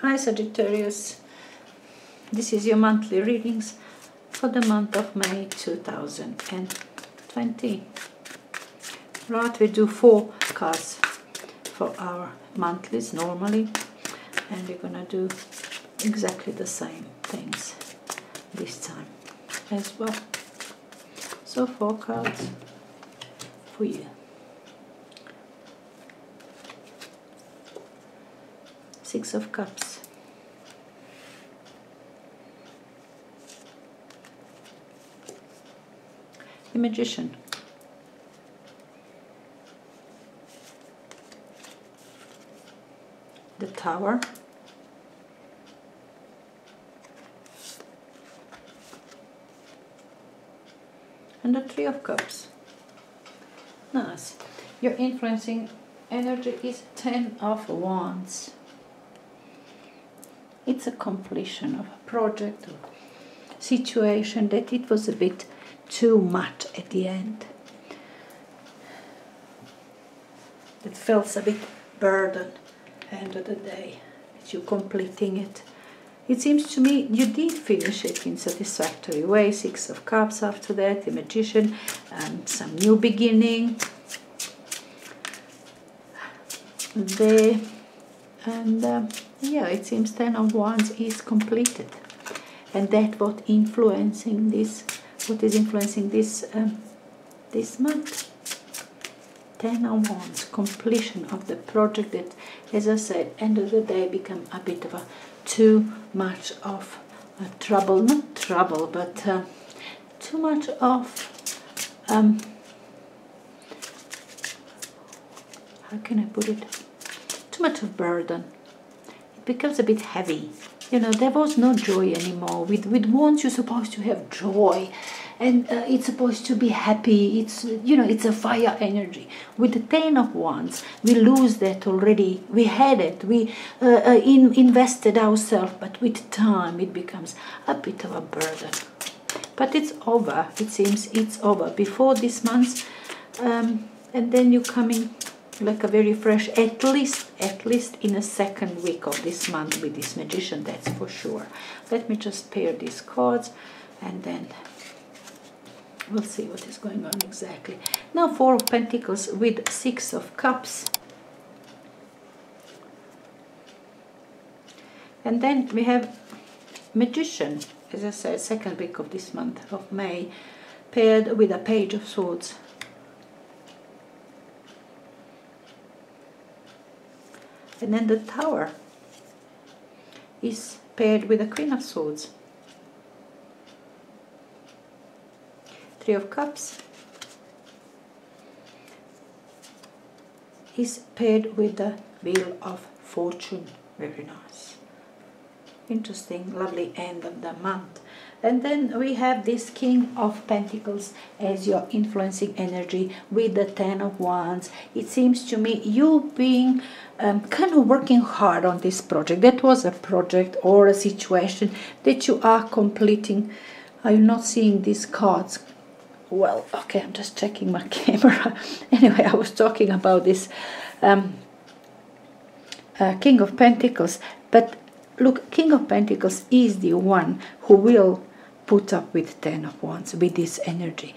Hi Sagittarius, this is your monthly readings for the month of May 2020. Right, we do 4 cards for our monthlies normally, and we're gonna do exactly the same things this time as well. So 4 cards for you. Six of Cups. The Magician. The Tower. And the Three of Cups. Nice. Your influencing energy is 10 of Wands. It's a completion of a project or situation that it was a bit too much at the end. It feels a bit burden end of the day that you're completing it. It seems to me you did finish it in satisfactory way. 6 of Cups after that, the Magician, and some new beginning. There, and yeah, it seems 10 of Wands is completed, and that what influencing this, what is influencing this this month. 10 of Wands, completion of the project that, as I said, end of the day become a bit of a too much of trouble, not trouble, but too much of how can I put it? Too much of burden. It becomes a bit heavy. You know, there was no joy anymore. With Wands, you're supposed to have joy, and it's supposed to be happy. It's, you know, it's a fire energy. With the 10 of Wands, we lose that already. We had it. We invested ourselves, but with time, it becomes a bit of a burden. But it's over. It seems it's over before this month, and then you're coming like a very fresh, at least in the second week of this month with this Magician, that's for sure. Let me just pair these cards and then we'll see what is going on exactly. Now 4 of Pentacles with 6 of Cups. And then we have Magician, as I said, second week of this month of May, paired with a Page of Swords. And then the Tower is paired with the Queen of Swords. 3 of Cups is paired with the Wheel of Fortune. Very nice. Interesting, lovely end of the month. And then we have this King of Pentacles as your influencing energy with the 10 of Wands. It seems to me you being kind of working hard on this project. That was a project or a situation that you are completing. Are you not seeing these cards? Well, okay, I'm just checking my camera. Anyway, I was talking about this King of Pentacles. But look, King of Pentacles is the one who will put up with 10 of Wands, with this energy.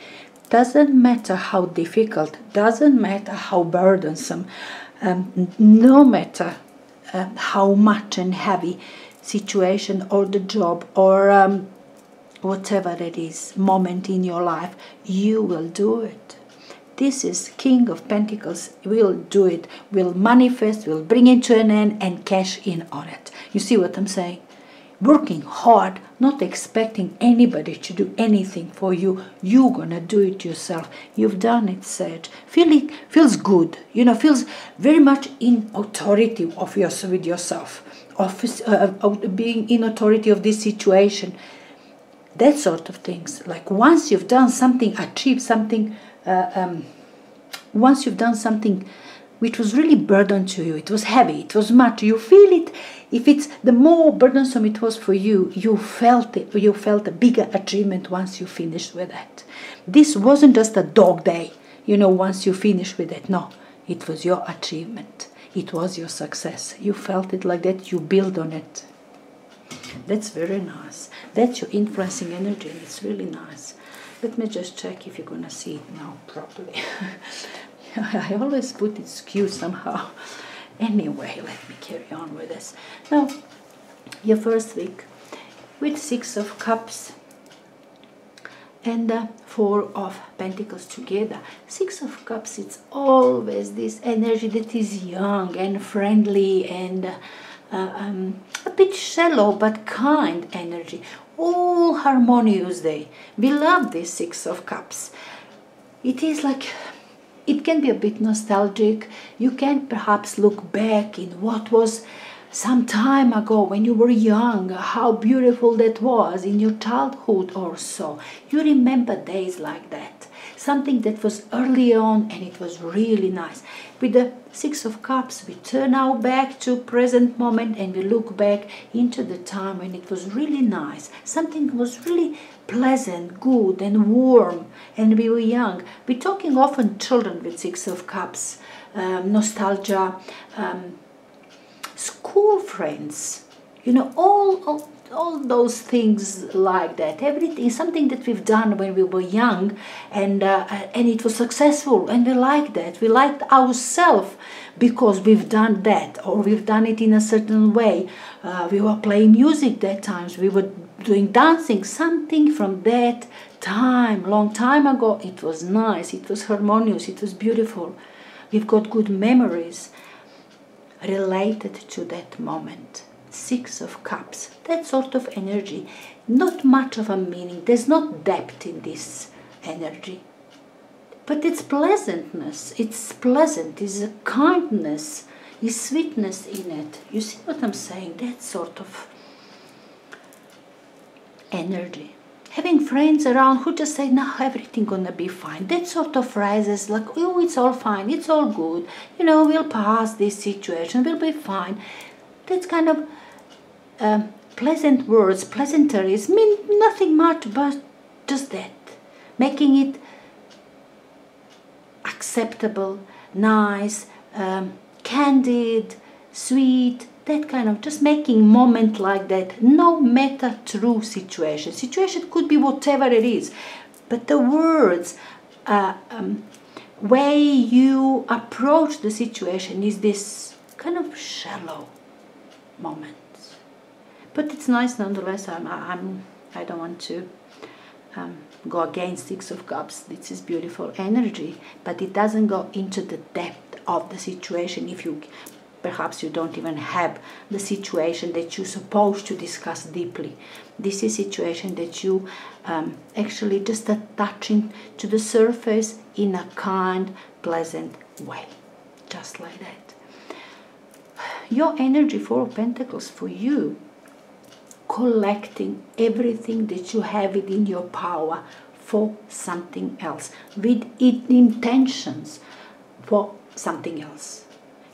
Doesn't matter how difficult, doesn't matter how burdensome, no matter how much and heavy situation or the job or whatever it is, moment in your life, you will do it. This is King of Pentacles, will do it, will manifest, will bring it to an end and cash in on it. You see what I'm saying? Working hard, not expecting anybody to do anything for you. You're gonna do it yourself. You've done it, Sag. Feels good. You know, feels very much in authority of yourself with yourself. Of being in authority of this situation. That sort of things. Like once you've done something, achieved something. Once you've done something which was really burden to you, it was heavy, it was much, you feel it. If it's the more burdensome it was for you, you felt it, you felt a bigger achievement once you finished with that. This wasn't just a dog day, you know, once you finished with it. No, it was your achievement. it was your success. You felt it like that, you build on it. That's very nice. That's your influencing energy, and it's really nice. Let me just check if you're gonna see it now properly. I always put it skewed somehow. Anyway, let me carry on with this. Now, your first week with 6 of Cups and 4 of Pentacles together. 6 of Cups, it's always this energy that is young and friendly and a bit shallow but kind energy. All harmonious day. We love this 6 of Cups. It is like, it can be a bit nostalgic. You can perhaps look back in what was some time ago when you were young, how beautiful that was in your childhood or so. You remember days like that. Something that was early on and it was really nice. With the 6 of Cups, we turn now back to present moment and we look back into the time when it was really nice. Something was really pleasant, good and warm, and we were young. We're talking often children with 6 of Cups, nostalgia, school friends, you know, all those things like that. Everything, something that we've done when we were young, and it was successful, and we like that. We liked ourselves because we've done that, or we've done it in a certain way. We were playing music that times. We were doing dancing. Something from that time, long time ago. It was nice. It was harmonious. It was beautiful. We've got good memories related to that moment. 6 of Cups, that sort of energy, not much of a meaning. There's not depth in this energy, but it's pleasantness. It's pleasant. It's a kindness. Is sweetness in it. You see what I'm saying? That sort of energy. Having friends around who just say, "No, everything gonna be fine." That sort of phrases like, "Oh, it's all fine. It's all good. You know, we'll pass this situation. We'll be fine." That kind of pleasant words, pleasantries, mean nothing much, but just that, making it acceptable, nice, candid, sweet, that kind of, just making moment like that, no matter true situation. Situation could be whatever it is, but the words, way you approach the situation is this kind of shallow moment. But it's nice nonetheless. I don't want to go against 6 of Cups. This is beautiful energy, but it doesn't go into the depth of the situation. If you, perhaps you don't even have the situation that you're supposed to discuss deeply. This is a situation that you actually just are touching to the surface in a kind, pleasant way, just like that. Your energy, 4 of Pentacles, for you, collecting everything that you have within your power for something else, with intentions for something else.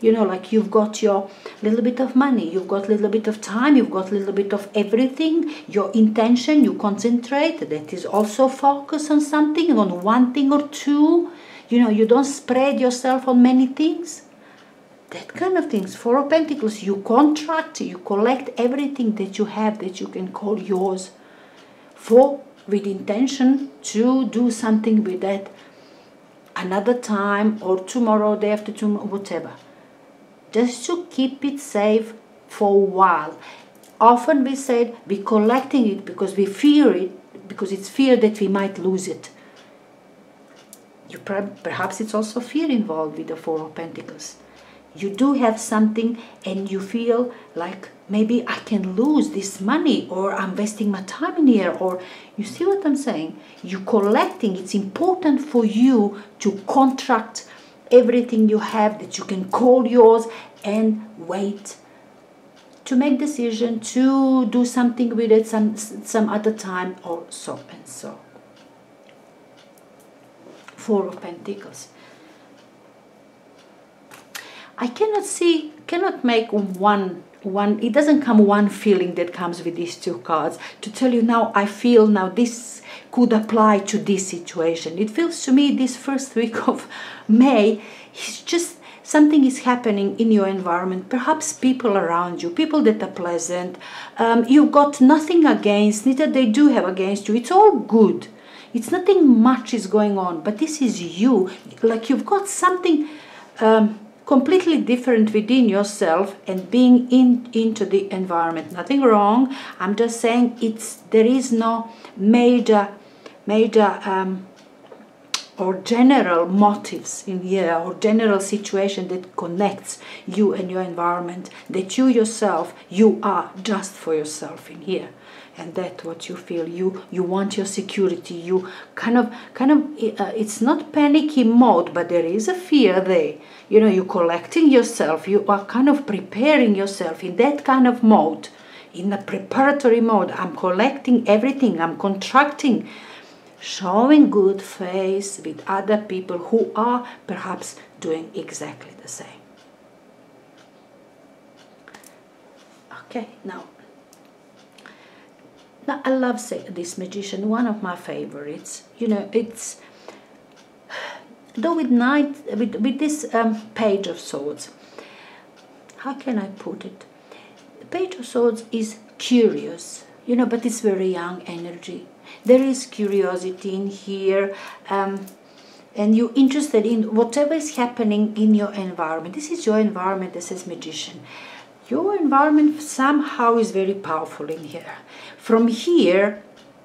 You know, like you've got your little bit of money, you've got a little bit of time, you've got a little bit of everything, your intention, you concentrate, that is also focus on something, on one thing or two. You know, you don't spread yourself on many things. That kind of things. 4 of Pentacles, you contract, you collect everything that you have that you can call yours with intention to do something with that another time or tomorrow, day after tomorrow, whatever. Just to keep it safe for a while. Often we said we're collecting it because we fear it, because it's fear that we might lose it. Perhaps it's also fear involved with the 4 of Pentacles. You do have something and you feel like maybe I can lose this money, or I'm wasting my time in here, or you see what I'm saying? You're collecting. It's important for you to contract everything you have that you can call yours and wait to make decision to do something with it some other time, or so and so. 4 of Pentacles. I cannot make one, it doesn't come one feeling that comes with these 2 cards to tell you now I feel now this could apply to this situation. It feels to me this first week of May is just something is happening in your environment, perhaps people around you, people that are pleasant, you've got nothing against, neither they do have against you, it's all good. It's nothing much is going on, but this is you, like you've got something completely different within yourself and being into the environment. Nothing wrong, I'm just saying there is no major or general motives in here, or general situation that connects you and your environment, that you yourself, you are just for yourself in here. And that's what you feel. You want your security. You kind of it's not panicky mode, but there is a fear there. You know, you're collecting yourself. You are kind of preparing yourself in that kind of mode, in a preparatory mode. I'm collecting everything. I'm contracting, showing good face with other people who are perhaps doing exactly the same. Okay, now I love this magician, one of my favorites. You know, it's though with this page of swords. How can I put it? The page of swords is curious, you know, but it's very young energy. There is curiosity in here, and you're interested in whatever is happening in your environment. This is your environment, this is magician. Your environment somehow is very powerful in here. From here,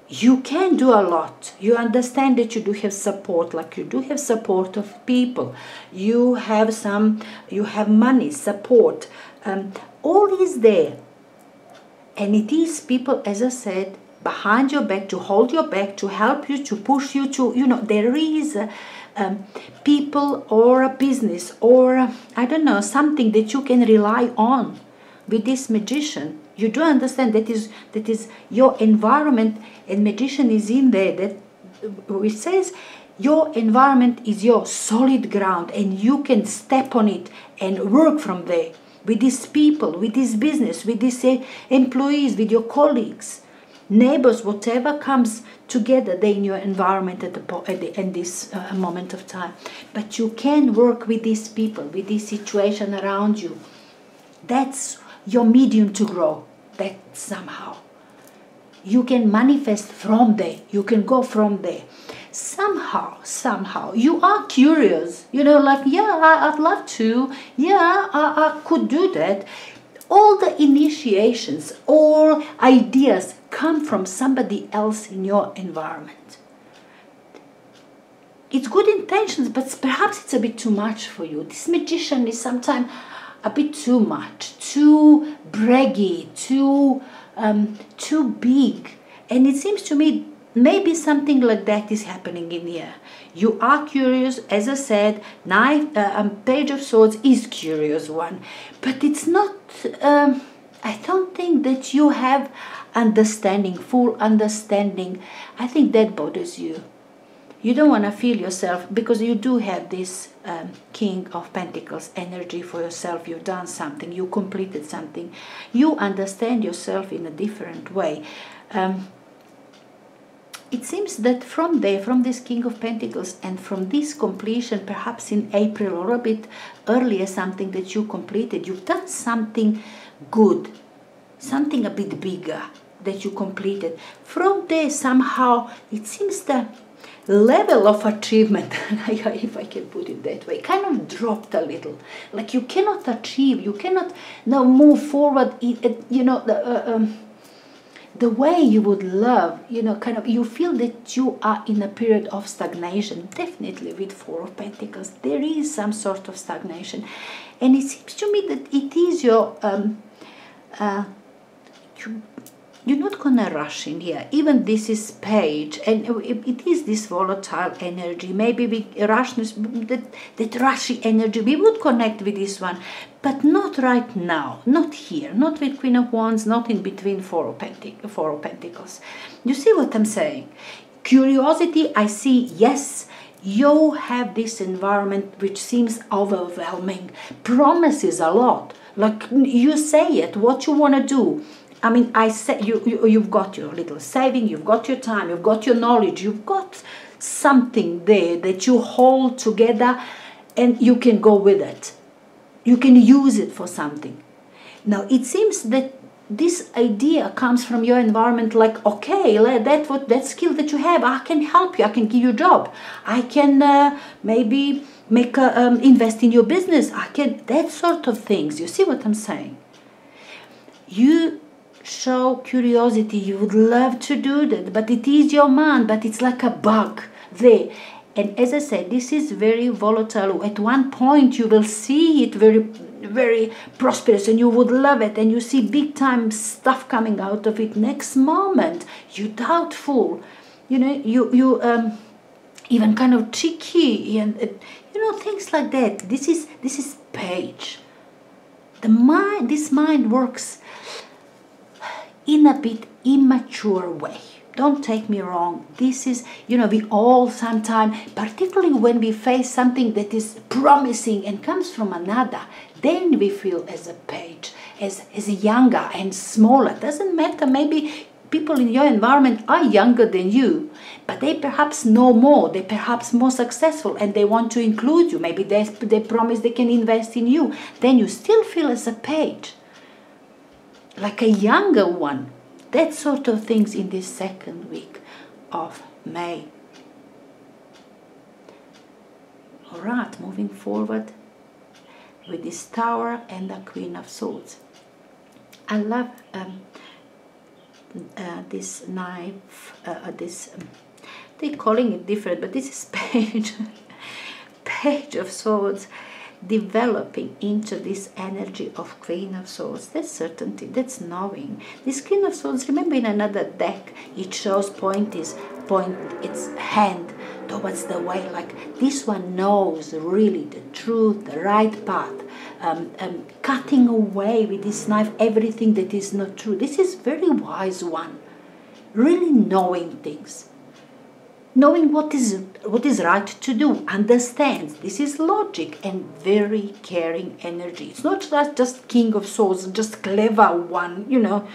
you can do a lot. You understand that you do have support, like you do have support of people. You have money, support. All is there. And it is people, as I said, behind your back, to hold your back, to help you, to push you to, you know, there is people or a business or, I don't know, something that you can rely on. With this magician, you do understand that is your environment, and magician is in there, that which says your environment is your solid ground, and you can step on it and work from there with these people, with this business, with these employees, with your colleagues, neighbors, whatever comes together there in your environment at this moment of time. But you can work with these people, with this situation around you. That's your medium to grow. That somehow you can manifest from there. You can go from there. Somehow you are curious. You know, like, yeah, I'd love to. Yeah, I could do that. All the initiations or ideas come from somebody else in your environment. It's good intentions, but perhaps it's a bit too much for you. This magician is sometimes a bit too much, too braggy, too big. And it seems to me maybe something like that is happening in here. You are curious, as I said, page of swords is curious one. But it's not, I don't think that you have understanding, full understanding. I think that bothers you. You don't want to feel yourself, because you do have this King of Pentacles energy for yourself. You've done something, you completed something. You understand yourself in a different way. It seems that from this King of Pentacles and from this completion, perhaps in April or a bit earlier, something that you completed, you've done something good, something a bit bigger that you completed. From there, somehow, it seems the level of achievement, if I can put it that way, kind of dropped a little. Like you cannot achieve, you cannot now move forward, you know, the way you would love, you know, kind of, you feel that you are in a period of stagnation. Definitely with Four of Pentacles, there is some sort of stagnation. And it seems to me that it is your, you're not gonna rush in here. Even this is page, and it is this volatile energy. Maybe we rashness, that rushy energy, we would connect with this one, but not right now, not here, not with Queen of Wands, not in between Four of Pentacles. You see what I'm saying? Curiosity, I see, yes, you have this environment which seems overwhelming, promises a lot, like you say it, what you want to do. I mean, I said you've got your little saving, you've got your time, you've got your knowledge, you've got something there that you hold together and you can go with it. you can use it for something. Now it seems that this idea comes from your environment, like, okay, that skill that you have, I can help you, I can give you a job, I can maybe make invest in your business, I can, that sort of things. You see what I'm saying? You show curiosity, you would love to do that, but it is your mind, but it's like a bug there. And as I said, this is very volatile. At one point you will see it very, very prosperous and you would love it, and you see big time stuff coming out of it. Next moment you doubtful, you know, you even kind of tricky, and you know, things like that. This is page. This mind works in a bit immature way. Don't take me wrong. This is, you know, we all sometimes, particularly when we face something that is promising and comes from another, then we feel as a page, as younger and smaller. Doesn't matter, maybe people in your environment are younger than you, but they perhaps know more, they're perhaps more successful, and they want to include you. Maybe they promise they can invest in you. Then you still feel as a page, like a younger one. That sort of things in this second week of May. All right, moving forward with this Tower and the Queen of Swords. I love this knife, they're calling it different, but this is page of Swords, developing into this energy of Queen of Swords. That's certainty, that's knowing. This Queen of Swords, remember in another deck, it shows point its hand towards the way, like this one knows really the truth, the right path, cutting away with this knife everything that is not true. This is very wise one, really knowing things. Knowing what is right to do, understands. This is logic and very caring energy. It's not just King of Swords, just clever one, you know,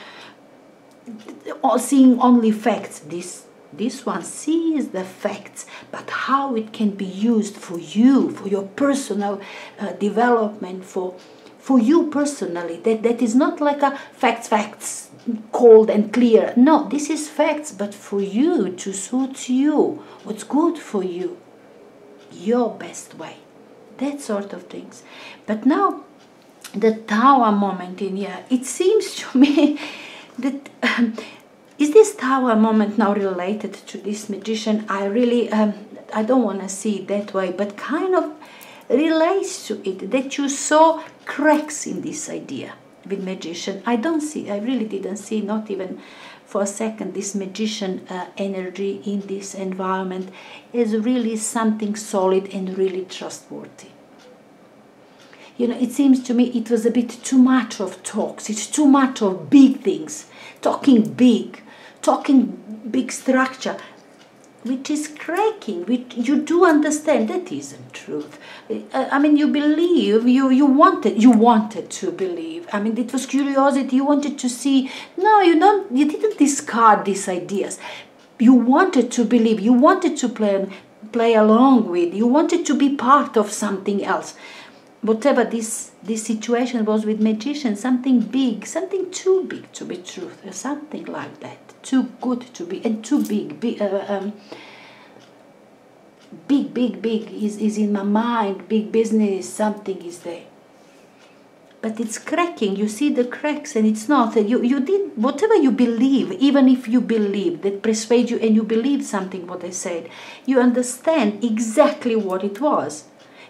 seeing only facts. This one sees the facts, but how it can be used for you, for your personal development, for you personally. That is not like a facts, cold and clear. No, this is facts, but for you, to suit you, what's good for you, your best way, that sort of things. But now, the Tower moment in here, it seems to me that is this Tower moment now related to this Magician? I really, I don't want to see it that way, but kind of relates to it, that you saw cracks in this idea with Magician. I really didn't see, not even for a second, this Magician energy in this environment is really something solid and really trustworthy. You know, it seems to me it was a bit too much of talks, it's too much of big things, talking big structure, which is cracking, which you do understand that isn't truth. I mean, you believe, you wanted to believe. I mean, it was curiosity, you wanted to see. No, you didn't discard these ideas. You wanted to believe, you wanted to play along with, you wanted to be part of something else. Whatever this situation was with Magician, something big, something too big to be truth, or something like that. Too good to be, and too big. Big is in my mind. Big business, something is there. But it's cracking. You see the cracks, and it's not. You did whatever you believe, even if you believe, that persuade you, and you believe something what I said. You understand exactly what it was.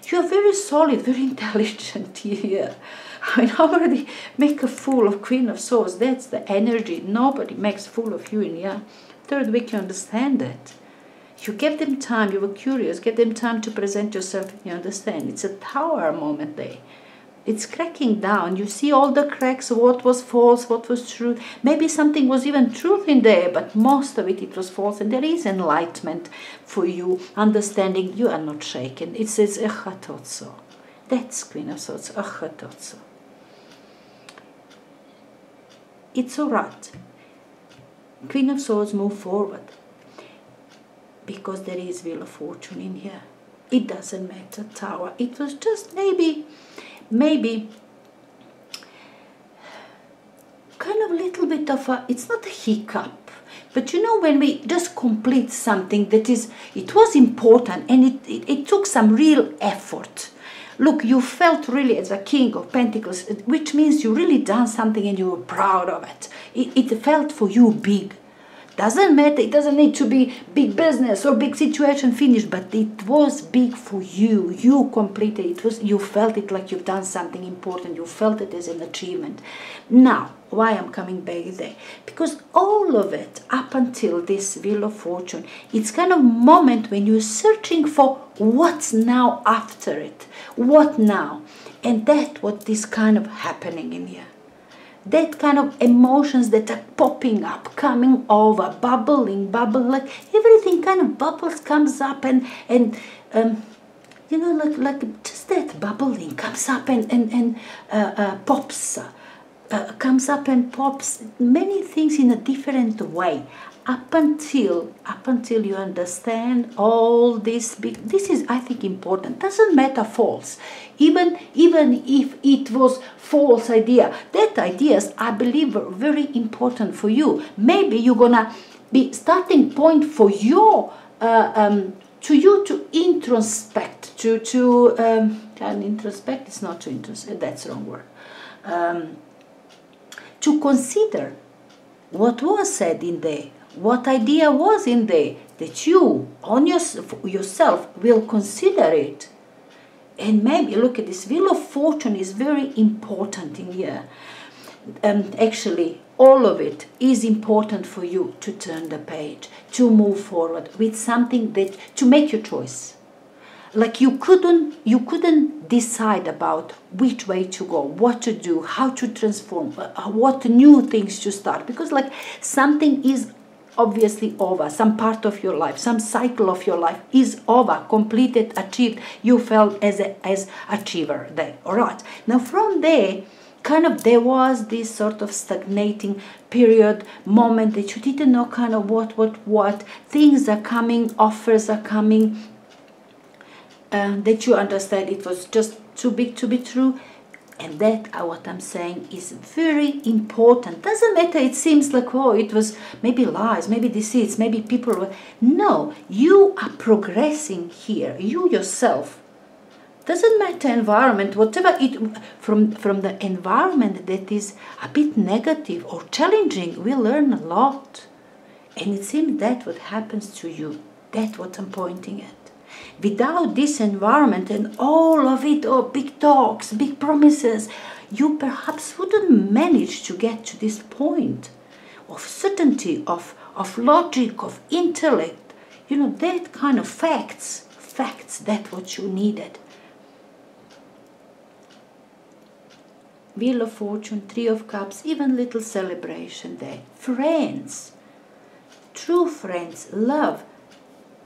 You are very solid, very intelligent here. I mean, already make a fool of Queen of Swords. That's the energy. Nobody makes fool of you in here. Third week, you understand that. You gave them time. You were curious. Give them time to present yourself. You understand. It's a Tower moment there. It's cracking down. You see all the cracks, what was false, what was true. Maybe something was even truth in there, but most of it was false. And there is enlightenment for you, understanding. You are not shaken. It says, I thought so. That's Queen of Swords. I thought so. It's all right. Queen of Swords, move forward. Because there is Wheel of Fortune in here. It doesn't matter, Tower. It was just maybe maybe kind of little bit of a, it's not a hiccup, but you know, when we just complete something that is, it was important and it took some real effort. Look, you felt really as a King of Pentacles, which means you really done something and you were proud of it. It felt for you big. Doesn't matter, it doesn't need to be big business or big situation finished, but it was big for you. You completed it. You felt it like you've done something important. You felt it as an achievement. Now, why I'm coming back there? Because all of it, up until this Wheel of Fortune, it's kind of moment when you're searching for what's now after it. What now? And that's what is kind of happening in here. That kind of emotions that are popping up, coming over, bubbling, like everything kind of bubbles, comes up and you know, like just that bubbling comes up and pops, comes up and pops, many things in a different way. Up until you understand all this big, this is, I think, important. Doesn't matter false, even if it was false idea. That ideas, I believe, are very important for you. Maybe you're gonna be starting point for your to you to introspect, and introspect is not to introspect. That's the wrong word. To consider what was said in there. What idea was in there, that you, on yourself, will consider it. And maybe, look at this, Wheel of Fortune is very important in here. Actually, all of it is important for you to turn the page, to move forward with something that, to make your choice. Like you couldn't decide about which way to go, what to do, how to transform, what new things to start. Because like something is obviously over, some part of your life, some cycle of your life is over, completed, achieved. You felt as achiever there. All right. Now from there, kind of there was this sort of stagnating period, moment that you didn't know kind of what things are coming, offers are coming, that you understand it was just too big to be true. And that, what I'm saying, is very important. Doesn't matter, it seems like, oh, it was maybe lies, maybe deceits, maybe people were... No, you are progressing here, you yourself. Doesn't matter environment, whatever it... From the environment that is a bit negative or challenging, we learn a lot. And it seems that's what happens to you. That's what I'm pointing at. Without this environment and all of it, oh, big talks, big promises, you perhaps wouldn't manage to get to this point of certainty, of logic, of intellect. You know, that kind of facts, that's what you needed. Wheel of Fortune, Three of Cups, even little celebration there. Friends, true friends, love.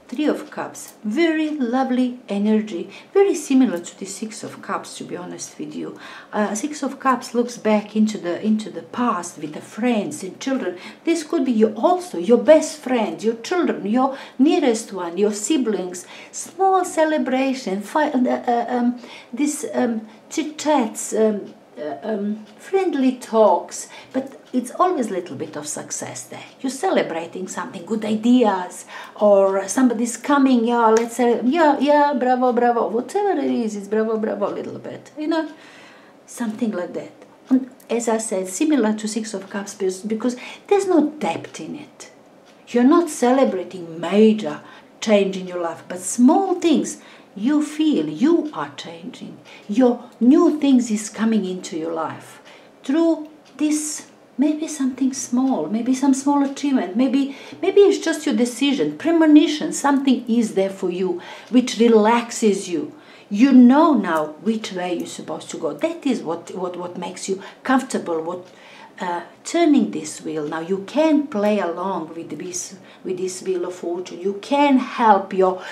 Three of Cups, very lovely energy, very similar to the Six of Cups, to be honest with you. Six of Cups looks back into the past with the friends and children. This could be also your best friend, your children, your nearest one, your siblings. Small celebration, this chit-chats, friendly talks, but it's always a little bit of success there. You're celebrating something, good ideas, or somebody's coming, yeah, let's say, yeah, bravo, whatever it is, it's bravo, a little bit, you know, something like that. And as I said, similar to Six of Cups, because there's no depth in it. You're not celebrating major change in your life, but small things. You feel you are changing. Your new things is coming into your life through this, maybe something small, maybe some small achievement, maybe it's just your decision, premonition, something is there for you which relaxes you. You know now which way you're supposed to go. That is what makes you comfortable, turning this wheel. Now you can play along with this wheel of fortune. You can help your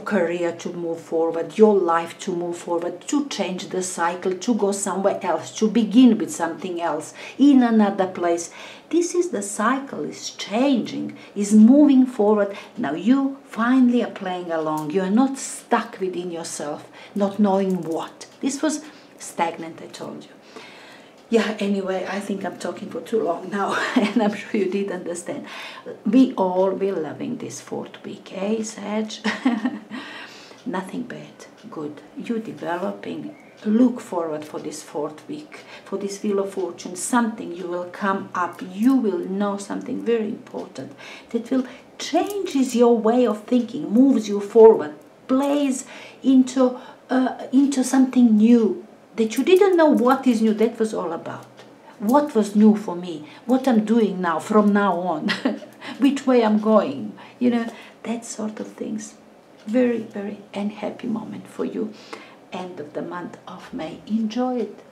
career to move forward, your life to move forward, to change the cycle, to go somewhere else, to begin with something else in another place. This is the cycle, is changing, is moving forward. Now you finally are playing along. You are not stuck within yourself, not knowing what. This was stagnant, I told you. Yeah, anyway, I think I'm talking for too long now, and I'm sure you did understand. We all will loving this 4th week, eh, Sag? Nothing bad, good. You developing, look forward for this 4th week, for this wheel of fortune. Something you will come up, you will know something very important that will changes your way of thinking, moves you forward, plays into something new, that you didn't know what is new. That was all about. What was new for me? What I'm doing now, from now on? Which way I'm going? You know, that sort of things. Very, very happy moment for you. End of the month of May. Enjoy it.